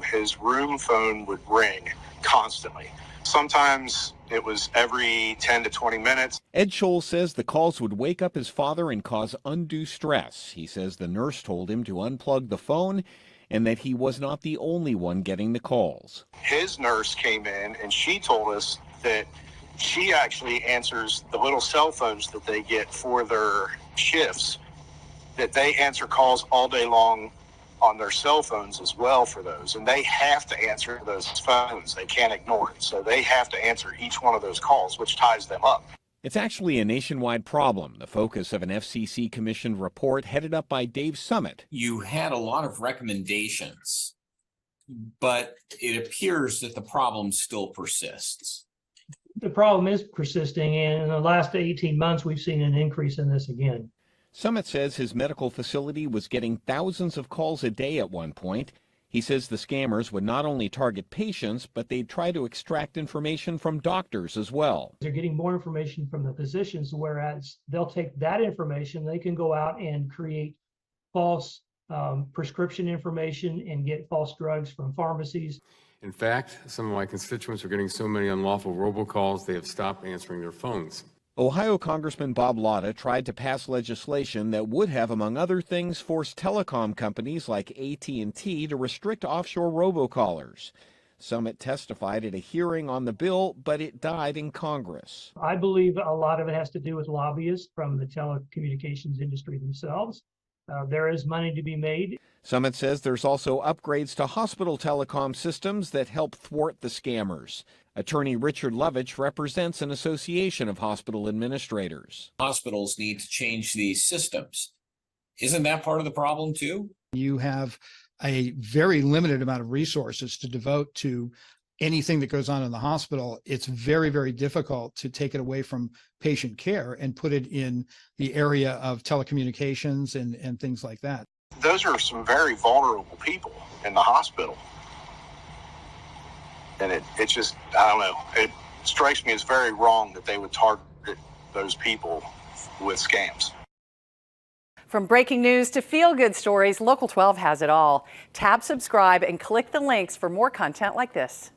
His room phone would ring constantly. Sometimes it was every 10 to 20 minutes. Ed Scholl says the calls would wake up his father and cause undue stress. He says the nurse told him to unplug the phone and that he was not the only one getting the calls. His nurse came in and she told us that she actually answers the little cell phones that they get for their shifts, that they answer calls all day long on their cell phones as well for those. And they have to answer those phones. They can't ignore it. So they have to answer each one of those calls, which ties them up. It's actually a nationwide problem, the focus of an FCC-commissioned report headed up by Dave Summit. You had a lot of recommendations, but it appears that the problem still persists. The problem is persisting, and in the last 18 months, we've seen an increase in this again. Summit says his medical facility was getting thousands of calls a day at one point. He says the scammers would not only target patients, but they'd try to extract information from doctors as well. They're getting more information from the physicians, whereas they'll take that information, they can go out and create false prescription information and get false drugs from pharmacies. In fact, some of my constituents are getting so many unlawful robocalls, they have stopped answering their phones. Ohio Congressman Bob Latta tried to pass legislation that would have, among other things, forced telecom companies like AT&T to restrict offshore robocallers. Summit testified at a hearing on the bill, but it died in Congress. I believe a lot of it has to do with lobbyists from the telecommunications industry themselves. There is money to be made. Summit says there's also upgrades to hospital telecom systems that help thwart the scammers. Attorney Richard Lovich represents an association of hospital administrators. Hospitals need to change these systems. Isn't that part of the problem too? You have a very limited amount of resources to devote to anything that goes on in the hospital. It's very, very difficult to take it away from patient care and put it in the area of telecommunications and things like that. Those are some very vulnerable people in the hospital. And it just, I don't know, it strikes me as very wrong that they would target those people with scams. From breaking news to feel-good stories, Local 12 has it all. Tap subscribe and click the links for more content like this.